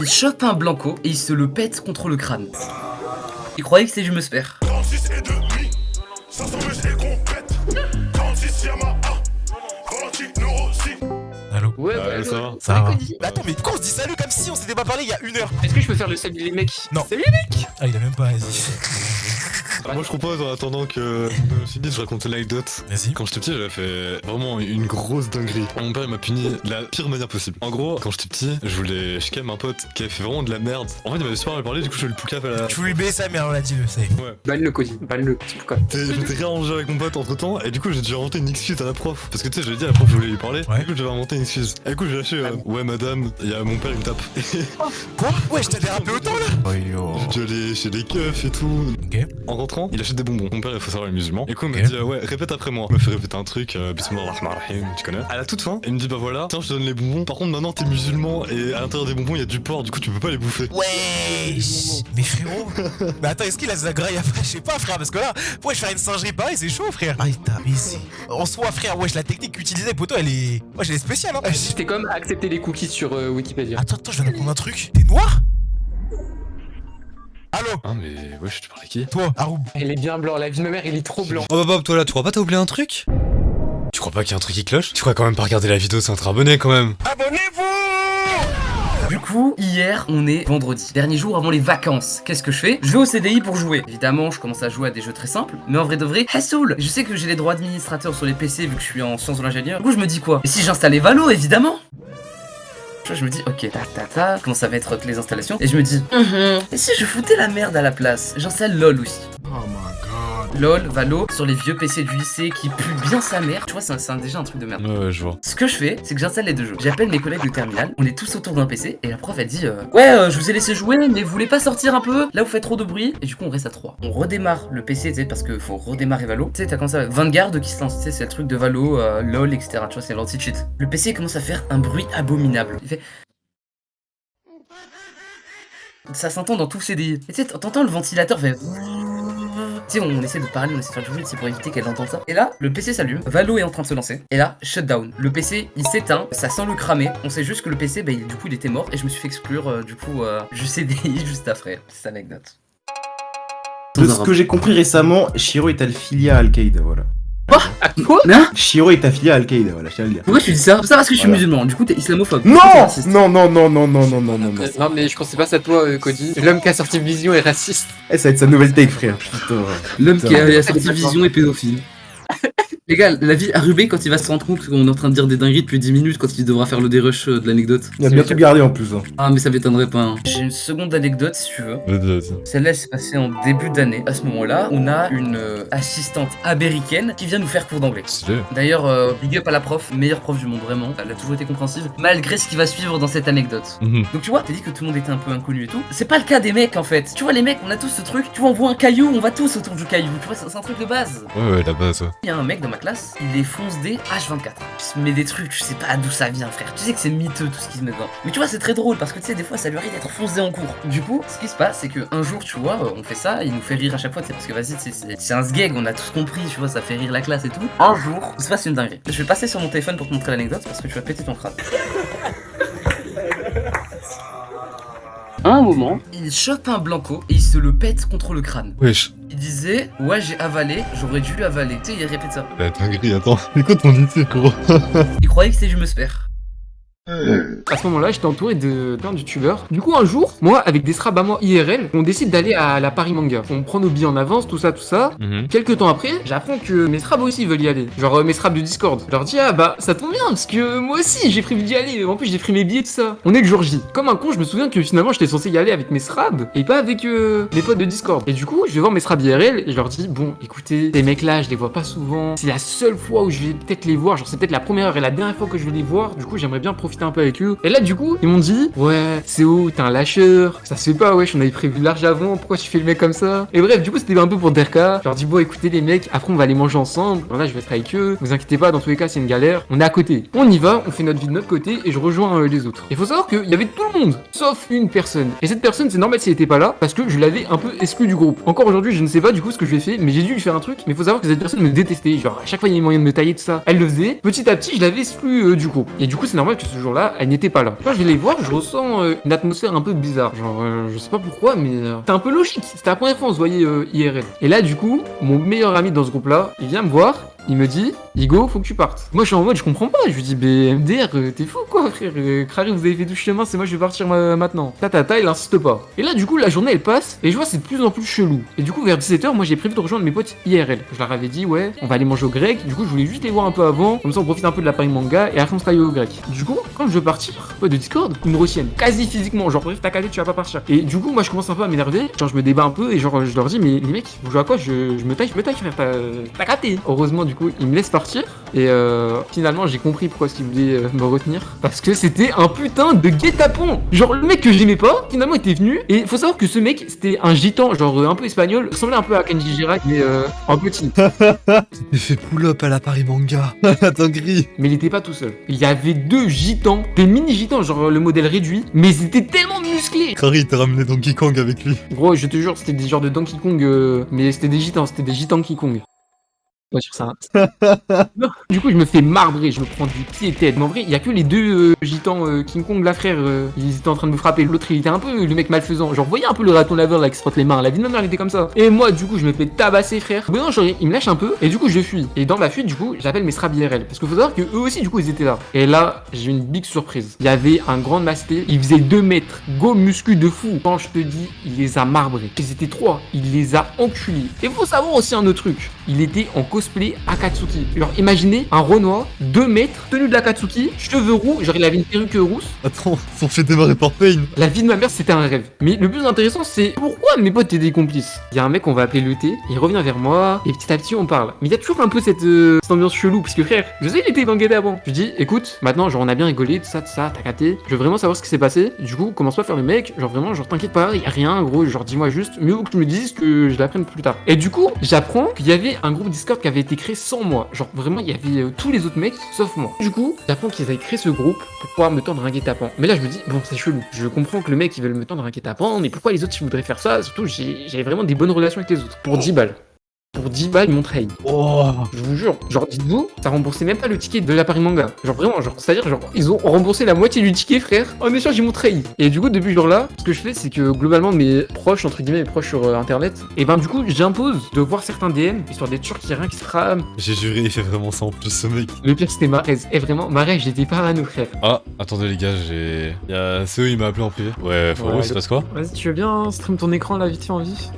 chope un blanco et il se le pète contre le crâne. Il croyait que c'était du Musper. 36 et demi, 500 muscles et compète. 36 Yamaha, Valentino Rossi. Allô? Ouais, ça va. Ça va. Mais attends, mais pourquoi on se dit salut comme si on s'était pas parlé il y a 1 heure? Est-ce que je peux faire le salut les mecs? Non. Salut les mecs. Ah, il a même pas, vas-y. Moi je propose en attendant que je raconte l'anecdote. Vas-y. Quand j'étais petit, j'avais fait vraiment une grosse dinguerie. Mon père il m'a puni de la pire manière possible. En gros, quand j'étais petit, je kem un pote qui avait fait vraiment de la merde. En fait, il m'avait super mal parlé, du coup je lui ai le poucaf à la. Tu voulais baisser sa mère, on l'a dit, ça y est. Ouais. Banne le Cody, banne le. C'est pourquoi? Je m'étais réarrangé avec mon pote entre temps, et du coup j'ai dû inventer une excuse à la prof. Parce que tu sais, je lui ai dit à la prof, je voulais lui parler. Ouais. Du coup, j'avais inventé une excuse. Et du coup, j'ai lâché, ouais, madame, il y a mon père, il me tape. Quoi? Ouais, je t'ai dérapé autant là? Oh yo. J'ai dû aller chez les keufs et tout. Ok. En rentrant, il achète des bonbons. Mon père, il faut savoir, il est musulman. Et du coup, il m'a Ok. dit, ouais, répète après moi. Il m'a fait répéter un truc, Bismillah ar-Rahman ar-Rahim, tu connais. À la toute fin, il me dit, bah voilà, tiens, je te donne les bonbons. Par contre, maintenant, t'es musulman et à l'intérieur des bonbons, il y a du porc, du coup, tu peux pas les bouffer. Wesh. Mais frérot. Mais attends, est-ce qu'il a sa graille après? Je sais pas, frère, parce que là, ouais, je faire une singerie pareil, c'est chaud, frère. Ah, il t'a baissé. En soi, frère, wesh, la technique qu'utilisait Poto, elle est. Wesh, elle est spéciale, hein. Je t'ai quand même accepté les cookies sur Wikipédia. Attends, je viens d'apprendre un truc. T'es noir? Allô? Ah, mais wesh, tu parles à qui? Toi, Aroub. Il est bien blanc, la vie de ma mère, il est trop blanc. Oh bah Bob, toi là, tu crois pas t'as oublié un truc? Tu crois pas qu'il y a un truc qui cloche? Tu crois quand même pas regarder la vidéo sans être abonné quand même? Du coup, hier, on est vendredi, dernier jour avant les vacances. Qu'est-ce que je fais? Je vais au CDI pour jouer. Évidemment, je commence à jouer à des jeux très simples, mais en vrai de vrai, Hassoul. Je sais que j'ai les droits administrateurs sur les PC vu que je suis en sciences de l'ingénieur. Du coup, je me dis quoi? Et si j'installais Valo, évidemment? Je me dis, ok, comment ça va être les installations? Et je me dis, et si je foutais la merde à la place? J'installe LOL aussi. Oh my god. LOL, Valo, sur les vieux PC du lycée qui puent bien sa mère. Tu vois, c'est déjà un truc de merde. Ouais, je vois. Ce que je fais, c'est que j'installe les deux jeux. J'appelle mes collègues de terminale, on est tous autour d'un PC, et la prof elle dit ouais, je vous ai laissé jouer, mais vous voulez pas sortir un peu? Là vous faites trop de bruit, et du coup on reste à 3. On redémarre le PC, tu sais, parce que faut redémarrer Valo. Tu sais, t'as comme ça Vanguard qui se lance, tu sais, c'est le truc de Valo, LOL, etc. Tu vois, c'est l'anti-cheat. Le PC commence à faire un bruit abominable. Il fait. Ça s'entend dans tout CDI. Et tu sais, t'entends le ventilateur fait. Tu sais, on essaie de parler, on essaie de faire du bruit, c'est pour éviter qu'elle entende ça. Et là, le PC s'allume, Valo est en train de se lancer. Et là, shutdown. Le PC, il s'éteint, ça sent le cramer. On sait juste que le PC, bah, du coup, il était mort. Et je me suis fait exclure, du CDI juste après. C'est anecdote. De ce que j'ai compris récemment, Shiro est affilié à Al-Qaïda, voilà. Quoi? Hein? Shiro est affilié à Al-Qaïda, voilà, je tiens à le dire. Pourquoi tu dis ça? Ça parce que je suis Voilà. musulman, du coup t'es islamophobe. Non T'es raciste. Non, non, non, non, non, non, non, non, non. Non mais je pensais pas ça à toi Cody. L'homme qui a sorti Vision est raciste. Eh, ça va être sa nouvelle take, frère. Putain. L'homme qui a Putain. sorti Vision est pédophile. Les gars, la vie à Rubé quand il va se rendre compte qu'on est en train de dire des dingueries depuis 10 minutes quand il devra faire le dérush de l'anecdote. Il a bien tout gardé en plus. Hein. Ah mais ça m'étonnerait pas. Hein. J'ai une seconde anecdote si tu veux. Celle-là s'est passée en début d'année. À ce moment-là, on a une assistante américaine qui vient nous faire cours d'anglais. Stylé. D'ailleurs, big up à la prof, meilleure prof du monde vraiment. Elle a toujours été compréhensive, malgré ce qui va suivre dans cette anecdote. Donc tu vois, t'as dit que tout le monde était un peu inconnu et tout. C'est pas le cas des mecs en fait. Tu vois les mecs, on a tous ce truc. Tu vois, on voit un caillou, on va tous autour du caillou. Tu vois, c'est un truc de base. Ouais, la base, ouais. Il y a un mec dans ma classe, il est fonce D H24. Il se met des trucs, tu sais pas d'où ça vient, frère. Tu sais que c'est miteux tout ce qu'il se met dedans. Mais tu vois, c'est très drôle parce que tu sais, des fois, ça lui arrive d'être fonce D en cours. Du coup, ce qui se passe, c'est que un jour, tu vois, on fait ça, il nous fait rire à chaque fois, c'est parce que vas-y, c'est un sgeg, on a tous compris, tu vois, ça fait rire la classe et tout. Un jour, il se passe une dinguerie. Je vais passer sur mon téléphone pour te montrer l'anecdote parce que tu vas péter ton crâne. À un moment, il chope un blanco et il se le pète contre le crâne. Wesh, Il disait, ouais, j'ai avalé, j'aurais dû avaler. Tu sais, il répète ça. la dinguerie, attends. C'est quoi ton idée, gros? Il croyait que c'était du Musper. À ce moment-là, j'étais entouré de plein de youtubeurs. Du coup, un jour, moi, avec des scrabs à moi IRL, on décide d'aller à la Paris Manga. On prend nos billets en avance, tout ça, tout ça. Quelques temps après, j'apprends que mes scrabs aussi veulent y aller. Genre mes scrabs de Discord. Je leur dis, ah bah, ça tombe bien, parce que moi aussi, j'ai prévu d'y aller. En plus, j'ai pris mes billets, tout ça. On est le jour J. Comme un con, je me souviens que finalement, j'étais censé y aller avec mes scrabs et pas avec mes potes de Discord. Et du coup, je vais voir mes scrabs IRL et je leur dis, bon, écoutez, ces mecs-là, je les vois pas souvent. C'est la seule fois où je vais peut-être les voir. Genre, c'est peut-être la première et la dernière fois que je vais les voir. Du coup, j'aimerais bien profiter un peu avec eux. Et là, du coup, ils m'ont dit, ouais, c'est où, t'es un lâcheur, ça se fait pas, wesh, on avait prévu large avant, pourquoi tu fais le mec comme ça? Et bref, du coup, c'était un peu pour Derka. Je leur dis, bon, écoutez, les mecs, après, on va aller manger ensemble. Voilà, je vais être avec eux, vous inquiétez pas, dans tous les cas, c'est une galère. On est à côté. On y va, on fait notre vie de notre côté et je rejoins les autres. Il faut savoir qu'il y avait tout le monde, sauf une personne. Et cette personne, c'est normal si elle était pas là, parce que je l'avais un peu exclu du groupe. Encore aujourd'hui, je ne sais pas du coup ce que je lui ai fait, mais j'ai dû lui faire un truc. Mais il faut savoir que cette personne me détestait. Genre, à chaque fois, il y avait moyen de me tailler, tout ça. Elle le faisait. Petit à petit, je l'avais exclu du groupe. Et du coup, c'est normal que ce jour-là, elle n'était pas là. Quand je vais les voir, je ressens une atmosphère un peu bizarre. Genre, je sais pas pourquoi, mais c'était un peu logique. C'était la première fois qu'on se voyait IRL. Et là, du coup, mon meilleur ami dans ce groupe-là, il vient me voir. Il me dit, Igo, faut que tu partes. Moi, je suis en mode, je comprends pas. Je lui dis, MDR, t'es fou quoi, frère. Crary, vous avez fait tout chemin, c'est moi, je vais partir maintenant. Il insiste pas. Et là, du coup, la journée, elle passe, et je vois, c'est de plus en plus chelou. Et du coup, vers 17h, moi, j'ai prévu de rejoindre mes potes IRL. Je leur avais dit, ouais, on va aller manger au grec. Du coup, je voulais juste les voir un peu avant. Comme ça, on profite un peu de la Paris Manga, et après, on se taille au grec. Du coup, quand je veux partir, pote de Discord, ils me retiennent. Quasi physiquement. Genre, bref, t'as calé, tu vas pas partir. Et du coup, moi, je commence un peu à m'énerver. Genre, je me débat un peu, et genre, je leur dis, mais les mecs, vous jouez à quoi? Je me taille, frère. T'as raté. Heureusement, du coup, ils me laissent partir. Et finalement j'ai compris pourquoi il voulait me retenir. Parce que c'était un putain de guet-apens. Genre le mec que j'aimais pas, finalement était venu. Et faut savoir que ce mec c'était un gitan, genre un peu espagnol, ressemblait un peu à Kenji Girac, mais un petit. Il fait pull-up à la Paris Manga. Attends, gris. Mais il était pas tout seul. Il y avait 2 gitans, des mini gitans, genre le modèle réduit, mais ils étaient tellement musclés. Crary, t'as ramené Donkey Kong avec lui. Gros, je te jure, c'était des genres de Donkey Kong, mais c'était des gitans Donkey Kong. Ouais, sur ça. Non. Du coup, je me fais marbrer, je me prends du pied et tête. Mais en vrai, il y a que les 2 gitans King Kong, là, frère. Ils étaient en train de me frapper. L'autre, il était un peu le mec malfaisant. Genre, voyez un peu le raton laveur là qui se frotte les mains. La vie de ma mère, elle était comme ça. Et moi, du coup, je me fais tabasser, frère. Mais non, genre, il me lâche un peu. Et du coup, je fuis. Et dans ma fuite, du coup, j'appelle mes Strab IRL. Parce qu'il faut savoir que eux aussi, du coup, ils étaient là. Et là, j'ai une big surprise. Il y avait un grand masté. Il faisait 2 mètres. Go muscu de fou. Quand je te dis, il les a marbrés. Ils étaient 3. Il les a enculés. Et faut savoir aussi un autre truc. Il était en cosplay Akatsuki. Genre, imaginez un Renoir, 2 mètres, tenue de l'Akatsuki, cheveux roux, genre il avait une perruque rousse. Attends, on fait démarrer par Pain. La vie de ma mère, c'était un rêve. Mais le plus intéressant, c'est pourquoi mes potes étaient des complices. Il y a un mec qu'on va appeler le T, il revient vers moi, et petit à petit, on parle. Mais il y a toujours un peu cette ambiance chelou, parce que frère, je sais, il était dans le guet avant. Je dis, écoute, maintenant, genre, on a bien rigolé, tout ça, t'as capté. Je veux vraiment savoir ce qui s'est passé. Du coup, commence pas à faire le mec, genre vraiment, genre, t'inquiète pas, y a rien, gros, genre, dis-moi juste, mieux vaut que tu me dises que je l'apprenne plus tard. Et du coup, j'apprends qu'il y avait un groupe Discord qui avait été créé sans moi. Genre, vraiment, il y avait tous les autres mecs, sauf moi. Du coup, j'apprends qu'ils avaient créé ce groupe pour pouvoir me tendre un guet-apens. Mais là, je me dis, bon, c'est chelou. Je comprends que le mec, ils veulent me tendre un guet-apens, mais pourquoi les autres, ils voudraient faire ça? Surtout, j'avais vraiment des bonnes relations avec les autres. Pour 10 balles. Pour 10 balles, ils m'ont trahi. Oh. Je vous jure. Genre, dites-vous, ça remboursait même pas le ticket de la Paris Manga. Genre, vraiment, genre, c'est-à-dire, genre, ils ont remboursé la moitié du ticket, frère. En échange, ils m'ont trahi. Et du coup, depuis ce jour-là, ce que je fais, c'est que globalement, mes proches, entre guillemets, mes proches sur internet, et ben, du coup, j'impose de voir certains DM, histoire d'être sûr qu'il y a rien qui se trame. J'ai juré, il fait vraiment ça en plus, ce mec. Le pire, c'était Marez. Et vraiment, Marez, j'étais parano, frère. Ah, attendez les gars, Y'a CEO, il m'a appelé en privé. Ouais, frérot, Ouais, il se passe quoi? Vas-y, tu veux bien stream ton écran là, vite fait en vif?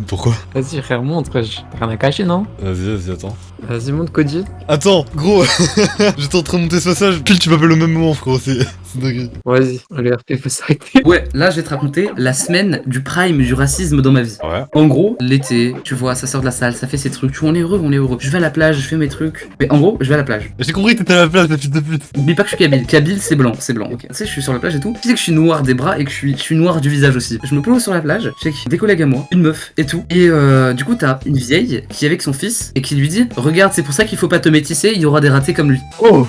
Pourquoi? Vas-y, frère, montre. T'as rien à cacher, non? Vas-y, attends. Vas-y, montre Cody. Attends, gros, j'étais en train de monter ce passage, pile tu m'appelles au même moment, frérot, c'est dingue. Vas-y, le RP faut s'arrêter. Ouais, là, je vais te raconter la semaine du prime du racisme dans ma vie. Ouais. En gros, l'été, tu vois, ça sort de la salle, ça fait ses trucs, tu vois, on est heureux, on est heureux. Je vais à la plage, je fais mes trucs. Mais en gros, je vais à la plage. J'ai compris que t'étais à la plage, la fille de pute. N'oublie pas que je suis Kabyle. Kabyle, c'est blanc, ok. Tu sais, je suis sur la plage et tout. Tu sais que je suis noir des bras et que je suis noir du visage aussi. Je me pose sur la plage, j'ai des collègues à moi, une meuf et tout. Et du coup, t'as une vieille qui est avec son fils et qui lui dit, regarde, c'est pour ça qu'il faut pas te métisser, il y aura des ratés comme lui. Oh.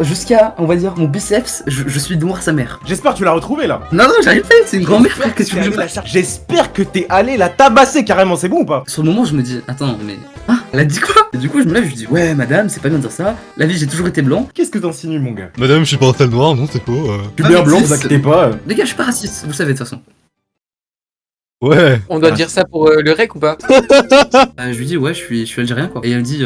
Jusqu'à, on va dire, mon biceps, je suis noir sa mère. J'espère que tu l'as retrouvé là. Non, j'arrive pas, c'est une grand-mère, frère, qu'est-ce que tu veux que je fasse? J'espère que t'es allé la tabasser carrément, c'est bon ou pas? Sur le moment, je me dis, attends, mais. Ah, elle a dit quoi? Et du coup, je me lève, je dis, ouais, madame, c'est pas bien de dire ça. La vie, j'ai toujours été blanc. Qu'est-ce que t'insinues mon gars? Madame, je suis pas un sale noir, non, c'est faux. Je suis bien blanc, vous inquiétez pas. Les gars, je suis pas raciste, vous le savez de toute façon. Ouais. On doit dire ça pour le rec ou pas? Je lui dis, ouais, je suis algérien, quoi. Et elle me dit,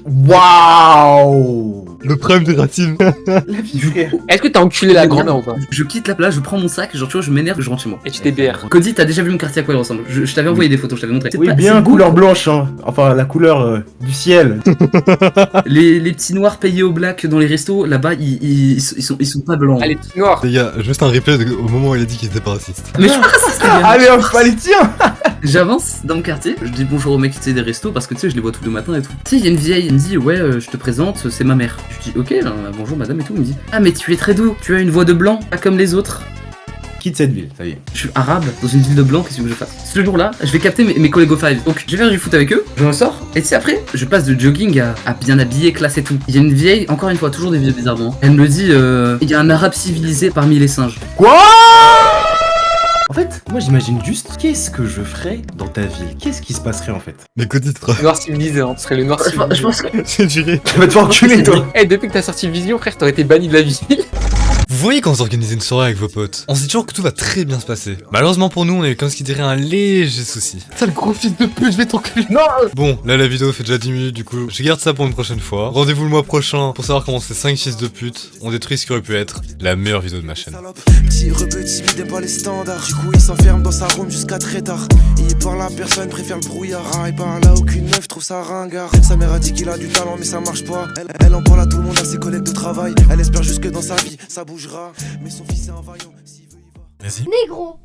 Waouh. Le prime des racines. La vie frère. Est-ce que t'as enculé la grand-mère ou pas? je quitte la plage, je prends mon sac, genre, tu vois, je m'énerve, je rentre chez moi. Et tu t'es BR. Cody, t'as déjà vu mon quartier à quoi il ressemble? Je t'avais envoyé des photos, je t'avais montré. Oui, C'est bien beau. couleur blanche, hein. Enfin, la couleur du ciel. Les petits noirs payés au black dans les restos, là-bas, ils sont pas blancs. Allez, petit noir. Les gars, juste un replay au moment où il a dit qu'il était pas raciste. Mais je suis pas raciste, les gars. Allez hop, allez tiens. J'avance dans le quartier, je dis bonjour aux mecs des restos parce que tu sais, je les vois tous les matins et tout. Tu sais, il y a une vieille, elle me dit ouais, je te présente, c'est ma mère. Je dis ok, bonjour madame et tout. Elle me dit ah, mais tu es très doux, tu as une voix de blanc, pas comme les autres. Quitte cette ville, ça y est. Je suis arabe dans une ville de blanc, qu'est-ce que je fasse? Ce jour-là, je vais capter mes collègues au five. Donc, je vais faire du foot avec eux, je ressors, et tu sais, après, je passe de jogging à bien habillé, classe et tout. Il y a une vieille, encore une fois, toujours des vieux bizarrement. Elle me dit il y a un arabe civilisé parmi les singes. Quoi? En fait, moi j'imagine juste qu'est-ce que je ferais dans ta ville. Qu'est-ce qui se passerait en fait? Mais qu'au titre. Noir civilisé, hein. Tu serais le noir civilisé. Je pense que... C'est duré. Tu vas te faire enculer toi. Eh, depuis que t'as sorti Vision, frère, t'aurais été banni de la ville. Vous voyez quand vous organisez une soirée avec vos potes, on se dit toujours que tout va très bien se passer. Malheureusement pour nous, on a eu comme ce qui dirait un léger souci. Sale gros fils de pute, je vais t'enculer. Non. Bon, là la vidéo fait déjà 10 minutes du coup, je garde ça pour une prochaine fois. Rendez-vous le mois prochain pour savoir comment ces 5 fils de pute ont détruit ce qui aurait pu être la meilleure vidéo de ma chaîne. Petit rebeu timide aime pas les standards. Du coup il s'enferme dans sa room jusqu'à très tard. Il parle à personne, préfère le brouillard. Il parle à aucune meuf, trouve ça ringard. Sa mère a dit qu'il a du talent mais ça marche pas. Elle en parle à tout le monde, à ses collègues de travail. Elle espère juste que dans sa vie ça bougera. Mais son fils est un vaillant, s'il veut y voir. Vas-y. Négro.